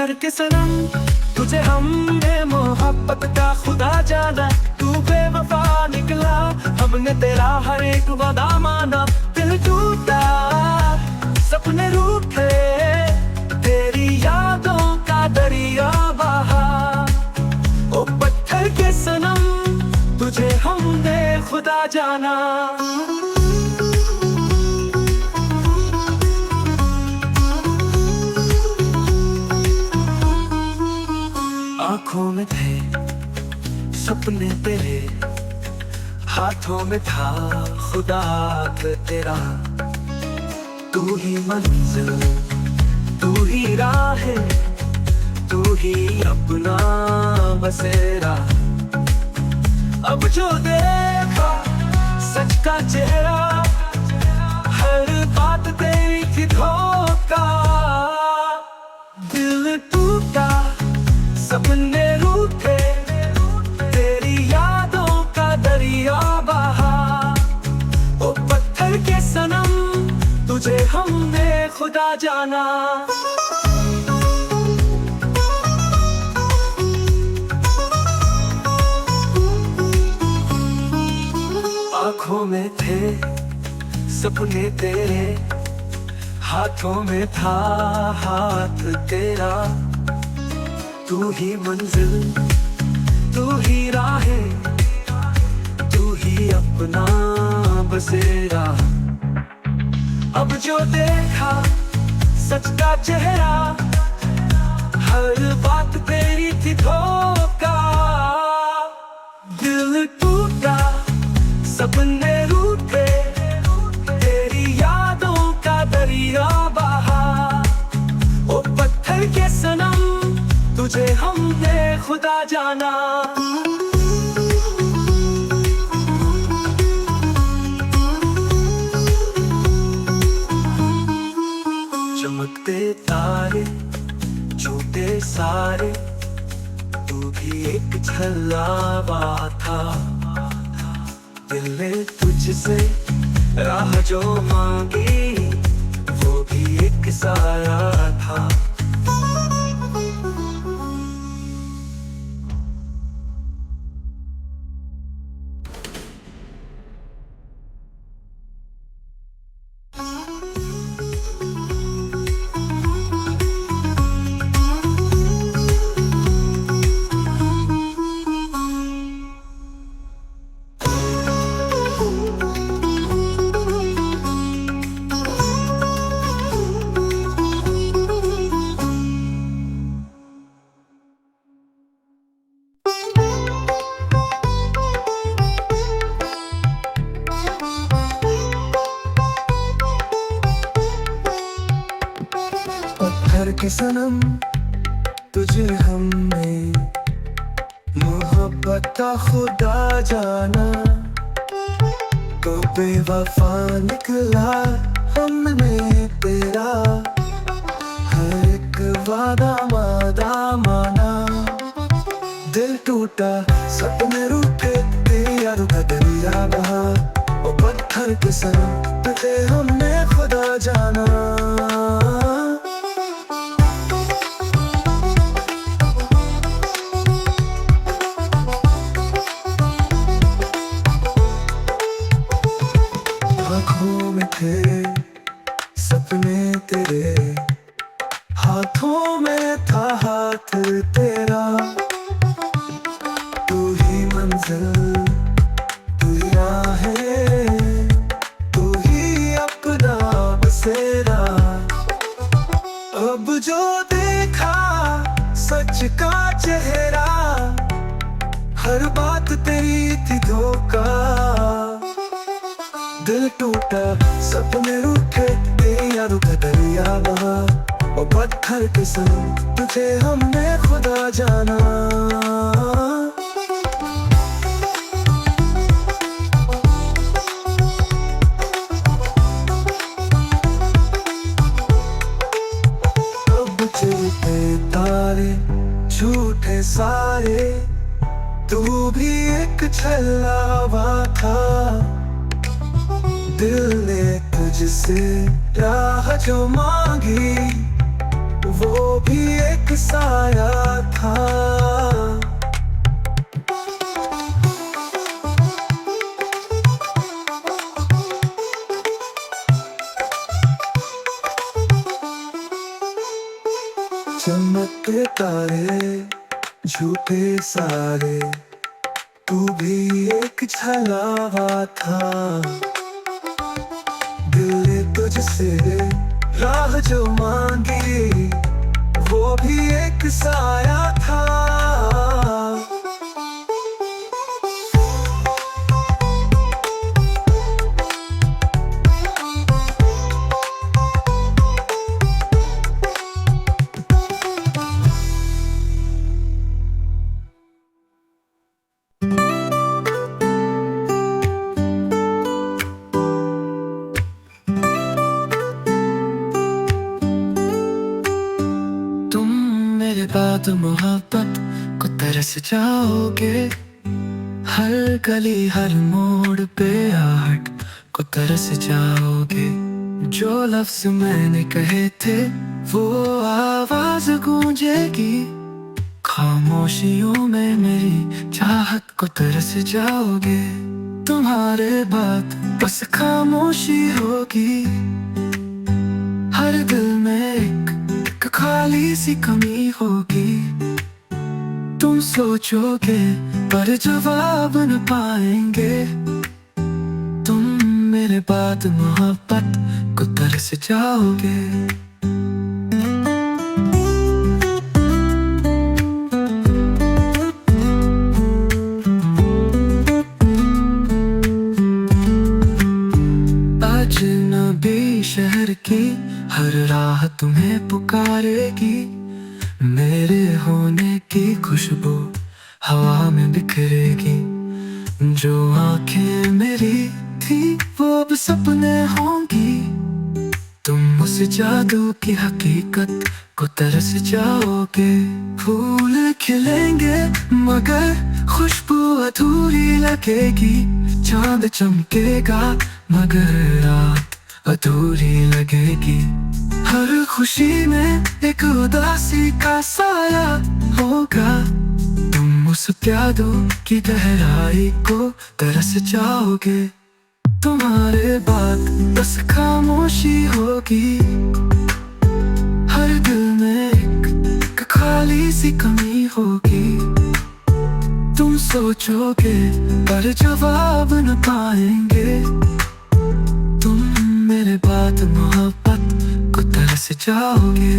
पत्थर के सनम तुझे हमने मोहब्बत का खुदा जाना। तू बेवफा निकला, हमने तेरा हर एक वादा माना। दिल टूटा, सपने रूठे, तेरी यादों का दरिया बहा। ओ पत्थर के सनम तुझे हमने खुदा जाना। आँखों में थे सपने तेरे, हाथों में था खुदा तेरा। तू ही मंजिल, तू ही राह, तू ही अपना बसेरा। अब जो देखा सच का चेहरा, हर बात तेरी थी धोखा। दिल टूटा, सपने रूठे, तेरी यादों का दरिया बहा। ओ पत्थर के सनम तुझे हमने खुदा जाना। आँखों में थे सपने तेरे, हाथों में था हाथ तेरा। तू ही मंजिल, तू ही राह, तू ही अपना बसेरा। अब जो देखा सच का चेहरा, हर बात तेरी थी धोखा। दिल टूटा, सपने रूठे, तेरी यादों का दरिया बहा। ओ पत्थर के सनम तुझे हमने खुदा जाना। चमकते तारे झूठे सारे, तू भी एक छलावा था। दिल ने तुझसे राह जो मांगी, वो भी एक सारा था। पत्थर के सनम तुझे हमने मोहब्बत का खुदा जाना। तो बेवफा निकला हमने तेरा, हर एक वादा माना। दिल टूटा, सपने रूठे, तेरी यादों का दरिया बहा। ओ पत्थर के सनम तुझे हमने खुदा जाना। आँखों में थे सपने तेरे, हाथों में था हाथ तेरा। तू ही मंजिल, तू ही राह, तू ही अपना बसेरा। अब जो देखा सच का चेहरा, हर बात तेरी थी धोखा। दिल टूटा, सपने रूठे, तेरी यादों का दरिया बहा। और पत्थर के सनम तुझे हमने खुदा जाना। अब चलते तारे झूठे सारे, तू भी एक छलावा था। दिल ने तुझसे राह जो मांगी, वो भी एक साया था। चमकते तारे झूठे सारे, तू भी एक छलावा था। दिल ने तुझसे राह जो मांगी, वो भी एक साया था। मेरे बाद मोहब्बत को तरस जाओगे, हर गली हर मोड़ पे आहट को तरस जाओगे। जो लफ्ज मैंने कहे थे वो आवाज गूंजेगी, खामोशियों में मेरी चाहत को तरस जाओगे। तुम्हारे बाद बस खामोशी होगी, हर दिल में एक खाली सी कमी होगी। तुम सोचोगे पर जवाब न पाएंगे, तुम मेरे बाद मोहब्बत को तरस जाओगे। अजनबी शहर की हर राह तुम्हें पुकारेगी, मेरे होने की खुशबू हवा में बिखरेगी। जो आंखें मेरी थी वो अब सपने होंगी, तुम उस जादू की हकीकत को तरस जाओगे। फूल खिलेंगे मगर खुशबू अधूरी लगेगी, चांद चमकेगा मगर रात अधूरी लगेगी। हर खुशी में एक उदासी का साया होगा, तुम उस प्यादो की गहराई को तरस जाओगे। तुम्हारे बाद बस खामोशी होगी, हर दिल में एक खाली सी कमी होगी। तुम सोचोगे पर जवाब न पाएंगे, तुम मेरे बाद मोहब्बत को तरस जाओगे।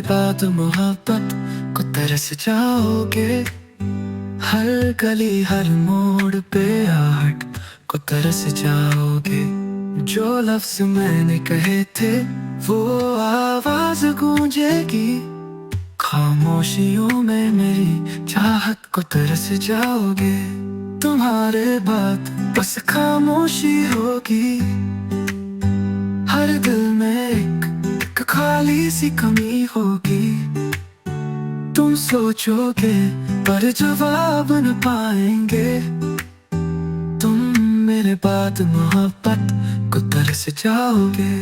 बाद मोहब्बत को तरस जाओगे, हर गली हर मोड़ पे आहट को तरस जाओगे। जो लफ्ज मैंने कहे थे वो आवाज गूंजेगी, खामोशियों में मेरी चाहत को तरस जाओगे। तुम्हारे बाद बस खामोशी होगी, हर दिल में एक खाली सी कमी होगी। तुम सोचोगे पर जवाब न पाएंगे, तुम मेरे बाद मोहब्बत को तरस जाओगे।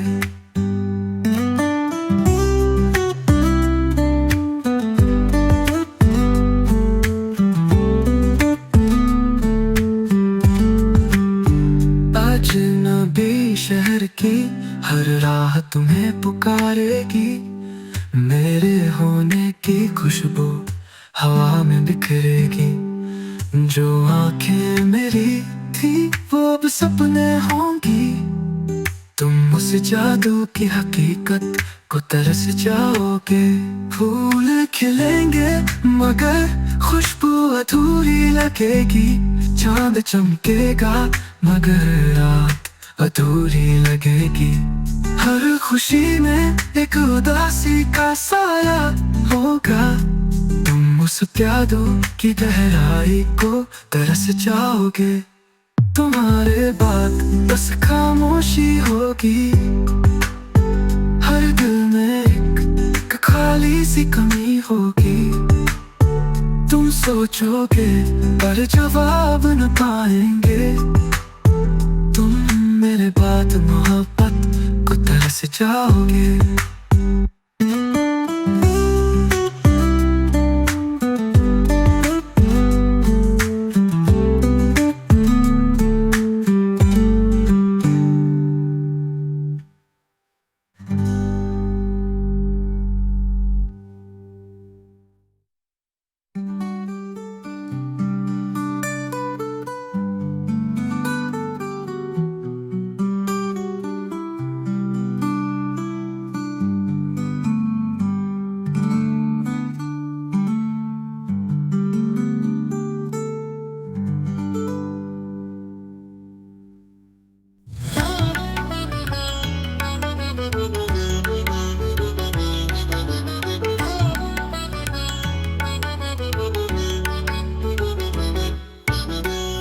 अजनबी शहर की हर राह तुम्हें पुकारेगी, मेरे होने की खुशबू हवा में बिखरेगी। जो आंखें मेरी थी वो अब सपने होंगी। तुम उस जादू की हकीकत को तरस जाओगे। फूल खिलेंगे मगर खुशबू अधूरी लगेगी। चांद चमकेगा मगर रात अधूरी लगेगी। हर खुशी में एक उदासी का साया होगा। तुम उस जादू की गहराई को तरस जाओगे। तुम्हारे बाद बस खामोशी होगी। हर दिल में एक खाली सी कमी होगी। तुम सोचोगे पर जवाब न पाएंगे। तुम मेरे बाद मोहब्बत को तरस जाओगे।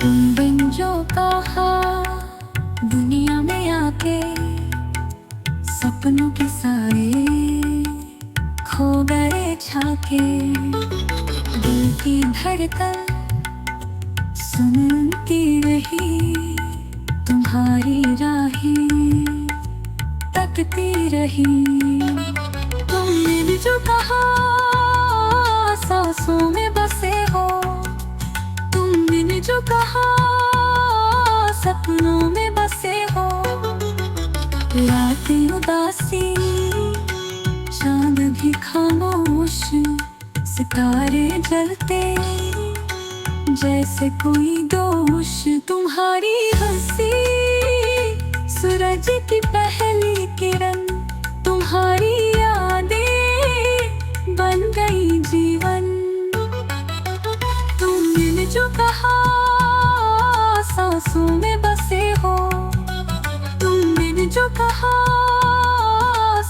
तुम जो कहा दुनिया में आके सपनों के साए खो गए छाके। दिल की धड़कन सुनती रही, तुम्हारी राहें तकती रही। तुमने जो कहा सांसों में बसे हो। तुमने जो कहा सपनों में बसे हो। रातें उदासी चांद भी खामोश, सितारे जलते जैसे कोई दोष। तुम्हारी हंसी सूरज की पहली किरण। तुम्हारी यादें बन गई जीवन। तुमने जो कहा सांसों में बसे हो। तुमने जो कहा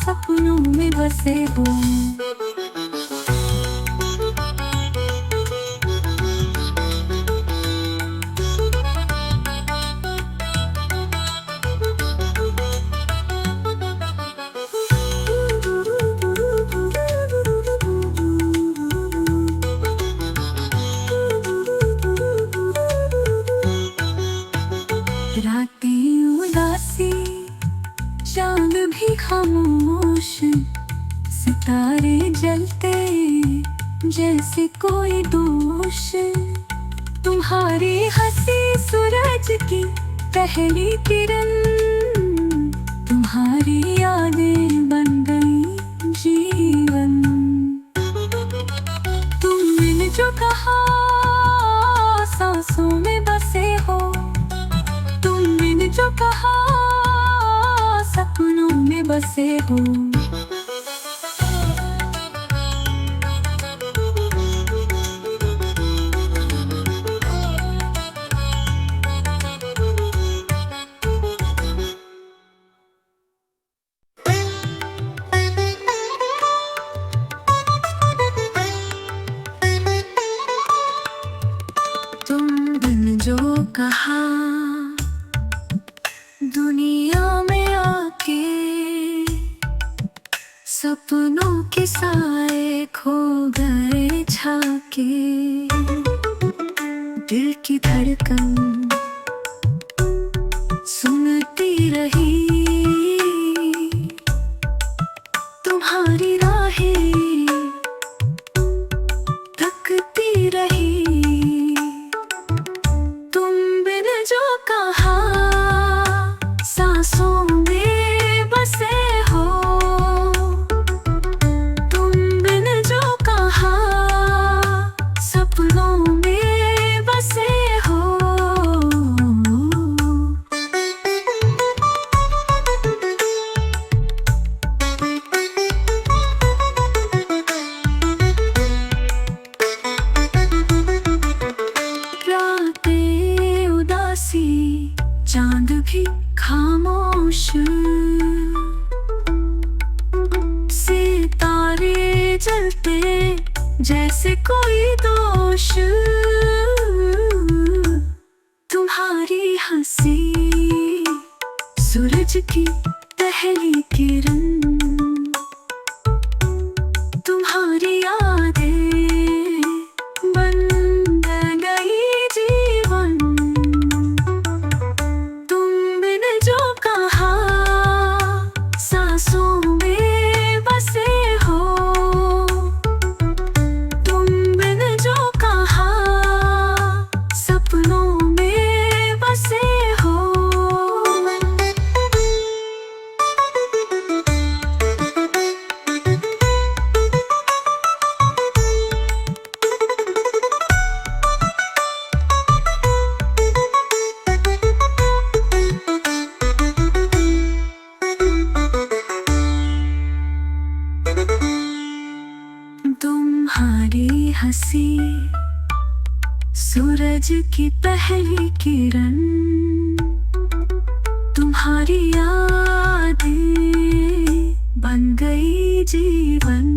सपनों में बसे हो। रातें उदासी चांद भी खामोश, सितारे जलते जैसे कोई दोष। तुम्हारी हंसी सूरज की पहली किरण। तुम्हारी यादें बन गई जीवन। तुमने जो कहा सांसों में बसे हो। तुमने जो कहा सपनों में बसे हो। तुमने जो कहा दुनिया में आके सपनों के साए खो गए छाके। दिल की धड़कन सुनती रही, तुम्हारी राहें तकती रही। तुम बिन जो कहा सांसों में बसे हो। तुम बिन जो कहा सपनों में बसे हो। जैसे कोई दोष तुम्हारी हंसी सूरज की पहली किरण तुम्हारी यादें बन गई जीवन तुमने जो कहा सांसों में बसे हो तुमने जो कहा सपनों में बसे हो तुम्हारी हंसी सूरज की पहली किरण तुम्हारी यादें बन गई जीवन